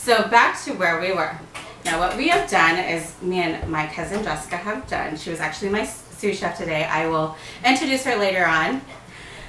So back to where we were. Now what we have done is, me and my cousin Jessica have done, she was actually my sous chef today. I will introduce her later on.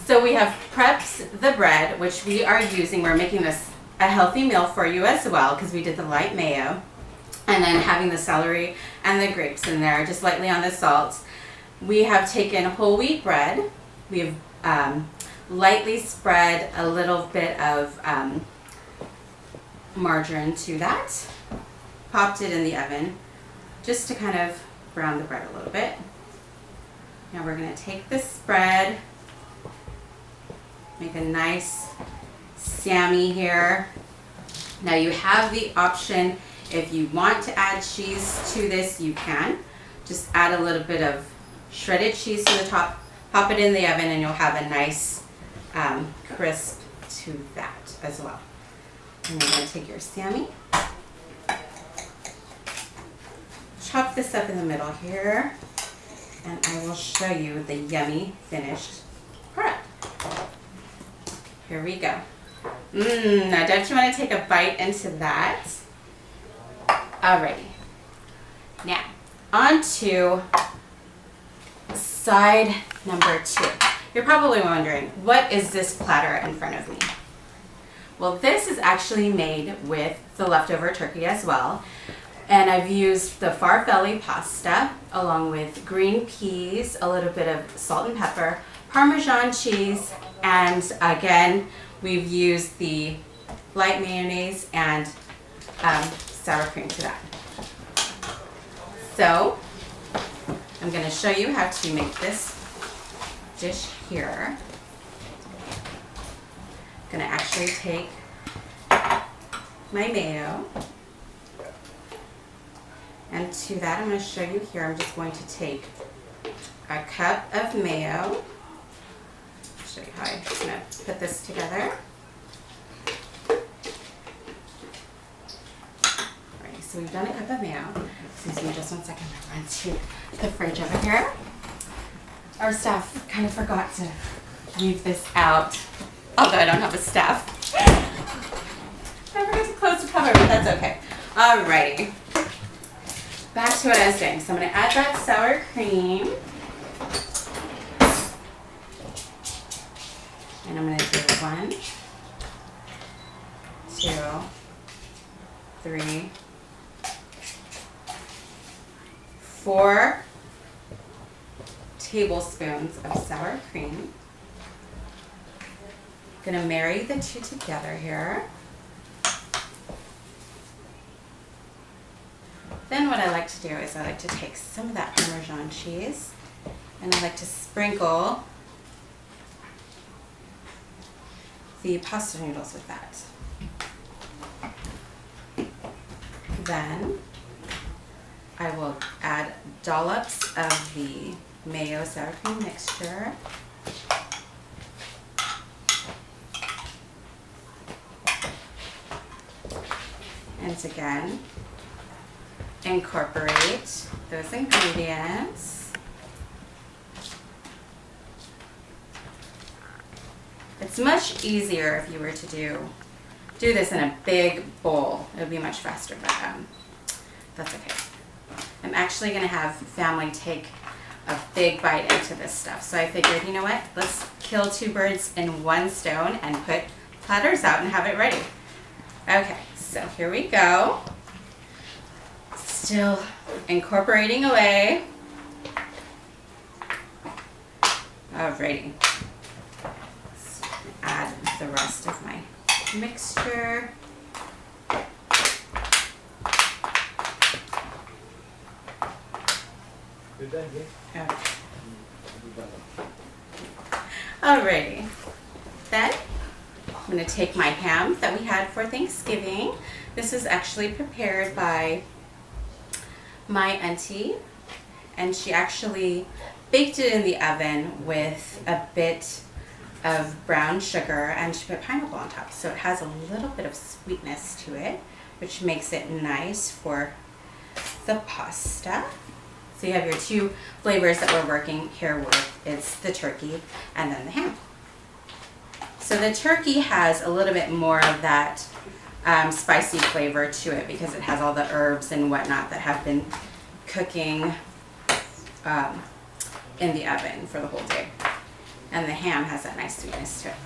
So we have prepped the bread, which we are using. We're making this a healthy meal for you as well because we did the light mayo. And then having the celery and the grapes in there, just lightly on the salt. We have taken whole wheat bread. We have lightly spread a little bit of margarine to that. Popped it in the oven just to kind of brown the bread a little bit. Now we're going to take this bread, make a nice Sammy here. Now you have the option, if you want to add cheese to this, you can. Just add a little bit of shredded cheese to the top, pop it in the oven, and you'll have a nice crisp to that as well. And you're going to take your Sammy, chop this up in the middle here, and I will show you the yummy finished product. Here we go. Now don't you want to take a bite into that? Alrighty. Now, on to side number 2. You're probably wondering, what is this platter in front of me? Well, this is actually made with the leftover turkey as well. And I've used the farfalle pasta along with green peas, a little bit of salt and pepper, Parmesan cheese, and again, we've used the light mayonnaise and sour cream to that. So, I'm going to show you how to make this dish here. I'm going to actually take my mayo, and to that I'm going to show you here, I'm just going to take a cup of mayo. I'll show you how I'm going to put this together. Alright, so we've done a cup of mayo. Excuse me just one second, I'm going to run to the fridge over here. Our staff kind of forgot to leave this out, although I don't have a staff. I forgot to close the cover, but that's okay. Alrighty. Back to what I was doing. So I'm going to add that sour cream. And I'm going to do 1, 2, 3, 4 tablespoons of sour cream. Going to marry the two together here. Then what I like to do is I like to take some of that Parmesan cheese and I like to sprinkle the pasta noodles with that. Then I will add dollops of the mayo sour cream mixture. And again, incorporate those ingredients. It's much easier if you were to do this in a big bowl. It would be much faster, but that's okay. I'm actually going to have family take a big bite into this stuff. So I figured, you know what? Let's kill 2 birds in 1 stone and put platters out and have it ready. Okay, so here we go. Still incorporating away. Alrighty. Let's add the rest of my mixture. Okay. Alrighty. Then I'm going to take my ham that we had for Thanksgiving. This is actually prepared by my auntie, and she actually baked it in the oven with a bit of brown sugar, and she put pineapple on top, so it has a little bit of sweetness to it, which makes it nice for the pasta. So you have your 2 flavors that we're working here with. It's the turkey and then the ham. So the turkey has a little bit more of that spicy flavor to it because it has all the herbs and whatnot that have been cooking in the oven for the whole day. And the ham has that nice sweetness to it.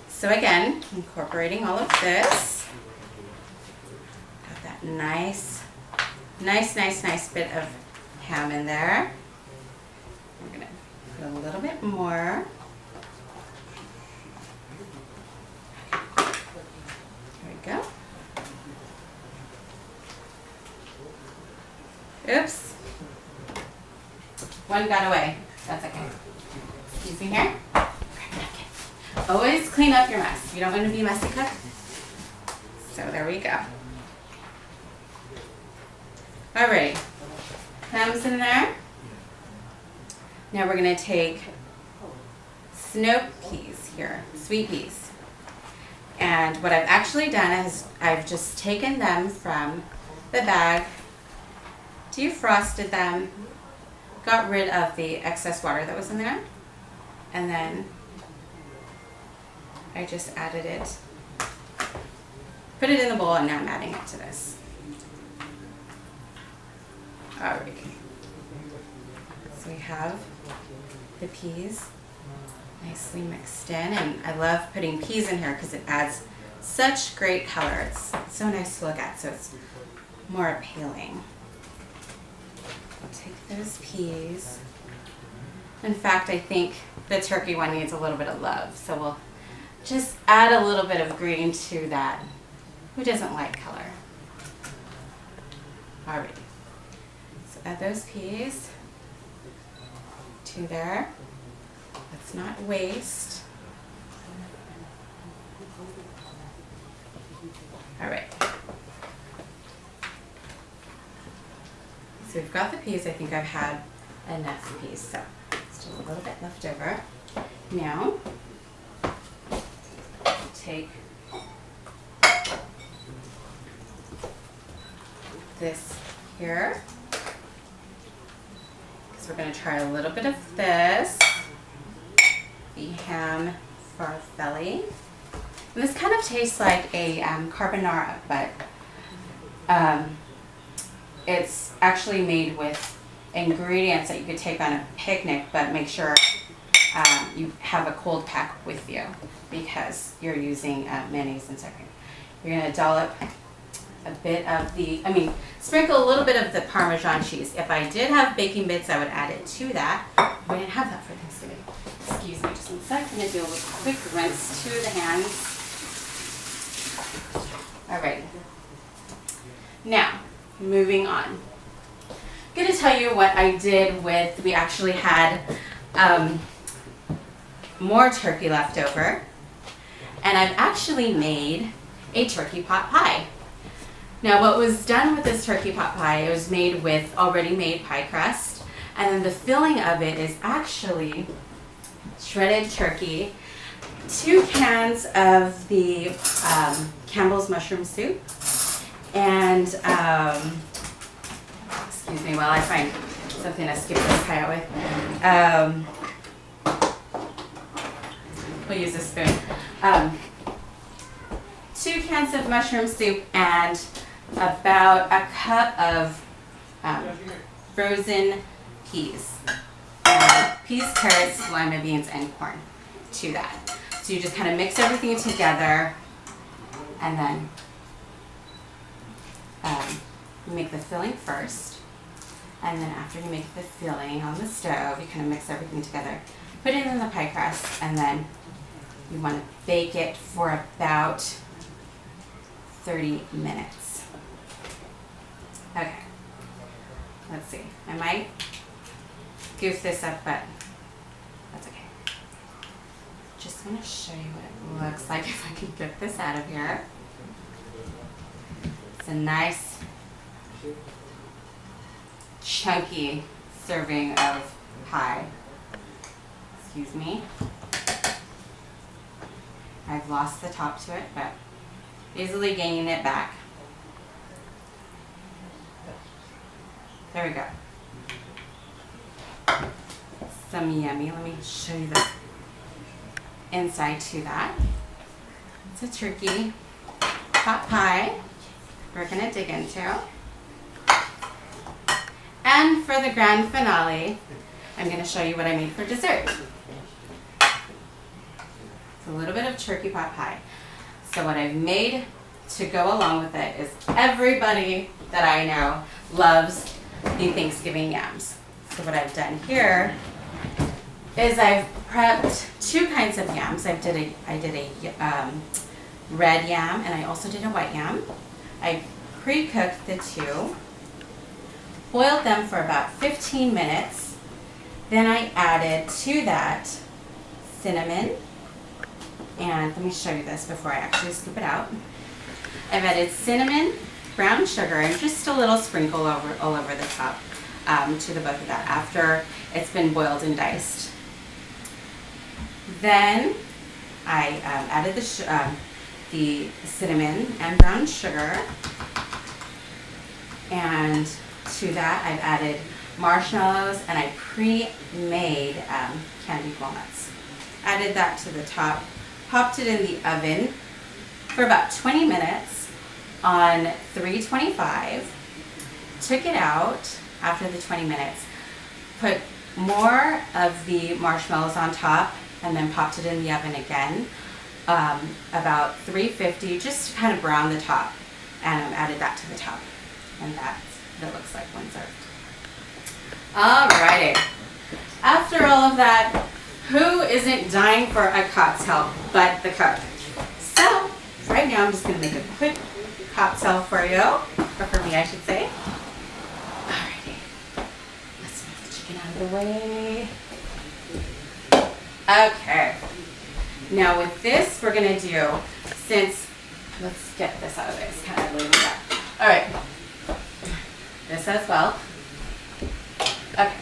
So again, incorporating all of this. Got that nice bit of ham in there. We're gonna put a little bit more. There we go. Oops. One got away. That's okay. Excuse me here. Always clean up your mess. You don't want to be a messy cook. So there we go. Alrighty. Ham's in there. Now we're going to take snow peas here, sweet peas. And what I've actually done is I've just taken them from the bag, defrosted them, got rid of the excess water that was in there, and then I just added it, put it in the bowl, and now I'm adding it to this. Alright. So we have the peas nicely mixed in, and I love putting peas in here because it adds such great color. It's so nice to look at, so it's more appealing. I'll take those peas. In fact, I think the turkey one needs a little bit of love, so we'll just add a little bit of green to that. Who doesn't like color? Alright. So add those peas to there. Let's not waste. Alright. So we've got the peas. I think I've had enough peas, so still a little bit left over. Now, take this here, because we're going to try a little bit of this, the ham farfalle. And this kind of tastes like a carbonara, but it's actually made with ingredients that you could take on a picnic, but make sure you have a cold pack with you because you're using mayonnaise and sour cream. You're going to dollop a bit of sprinkle a little bit of the Parmesan cheese. If I did have baking bits, I would add it to that. We didn't have that for Thanksgiving. Excuse me just one sec. I'm going to do a little quick rinse to the hands. All right. Now, moving on. I'm going to tell you what I did with, we actually had more turkey left over, and I've actually made a turkey pot pie. Now what was done with this turkey pot pie, it was made with already made pie crust, and then the filling of it is actually shredded turkey, 2 cans of the Campbell's mushroom soup, and excuse me while I find something to scoop this pie out with. We'll use a spoon. 2 cans of mushroom soup and about a cup of frozen peas. Peas, carrots, lima beans, and corn to that. So you just kind of mix everything together, and then you make the filling first. And then after you make the filling on the stove, you kind of mix everything together. Put it in the pie crust, and then you want to bake it for about 30 minutes. Okay, let's see. I might goof this up, but that's okay. Just want to show you what it looks like if I can get this out of here. It's a nice chunky serving of pie. Excuse me. I've lost the top to it, but easily gaining it back. There we go. Some yummy. Let me show you the inside to that. It's a turkey pot pot pie we're gonna dig into. And for the grand finale, I'm gonna show you what I made for dessert. It's a little bit of turkey pot pie. So what I've made to go along with it is everybody that I know loves the Thanksgiving yams. So what I've done here is I've prepped two kinds of yams. I did a red yam and I also did a white yam. I pre-cooked the two, boiled them for about 15 minutes. Then I added to that cinnamon, and let me show you this before I actually scoop it out. I've added cinnamon, brown sugar, and just a little sprinkle all over the top to the both of that after it's been boiled and diced. Then I added the cinnamon and brown sugar, and to that I've added marshmallows, and I pre-made candied walnuts. Added that to the top, popped it in the oven for about 20 minutes on 325, took it out after the 20 minutes, put more of the marshmallows on top, and then popped it in the oven again, about 350, just to kind of brown the top, and added that to the top. And that's what it looks like when served. Alrighty. After all of that, who isn't dying for a cocktail but the cook? So, right now I'm just going to make a quick cocktail for you, or for me I should say. Alrighty. Let's move the chicken out of the way. Okay. Now with this, we're going to do, let's get this out of the way. It's kind of leaving that. Alright. This as well. Okay.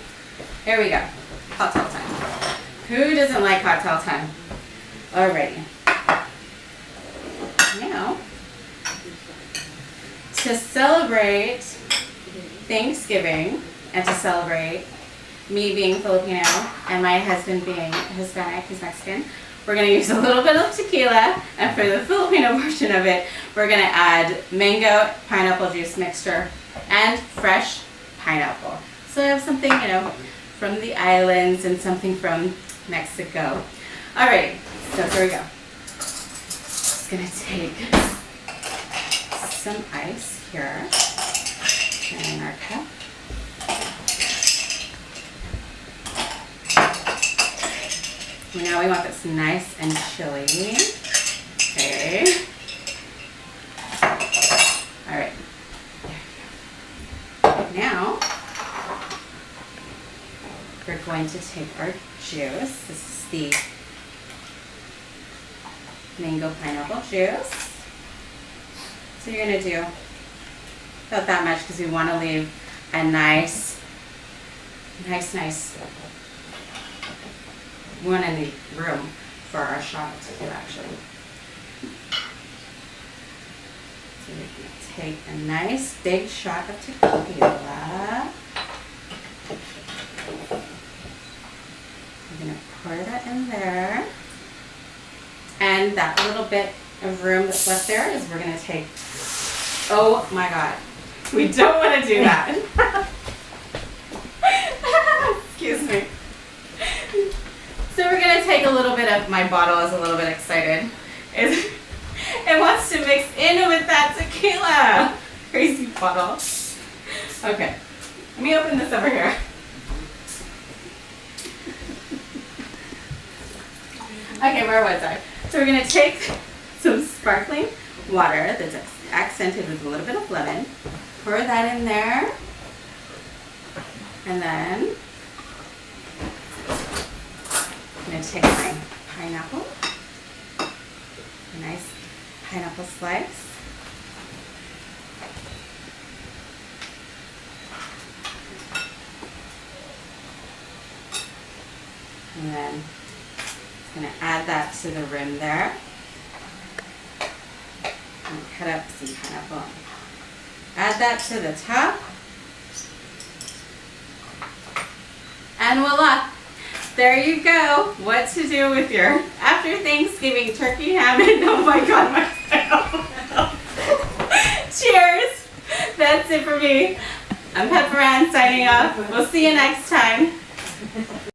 Here we go. Cocktail time. Who doesn't like cocktail time? Alrighty. Now, to celebrate Thanksgiving and to celebrate me being Filipino and my husband being Hispanic, he's Mexican, we're going to use a little bit of tequila, and for the Filipino portion of it, we're going to add mango pineapple juice mixture and fresh pineapple. So I have something, from the islands and something from Mexico. Alright, so here we go. Just going to take some ice here in our cup. Now we want this nice and chilly. Okay. Alright. Now, we're going to take our juice. This is the mango pineapple juice. So you're going to do about that much because we want to leave a nice one in the room for our shot of tequila, actually. So we're going to take a nice big shot of tequila. We're going to pour that in there. And that little bit of room that's left there is we're going to take, oh my God, we don't want to do that. Excuse me. So we're going to take a little bit of, my bottle is a little bit excited. It wants to mix in with that tequila. Crazy bottle. Okay, let me open this over here. Okay, where was I? So we're going to take some sparkling water that's accented with a little bit of lemon. Pour that in there. And then I'm going to take my pineapple, a nice pineapple slice. And then I'm going to add that to the rim there. And cut up some pineapple. Add that to the top. And voila! There you go. What to do with your after Thanksgiving turkey ham and oh my God, my it for me. I'm Pepperann signing off. We'll see you next time.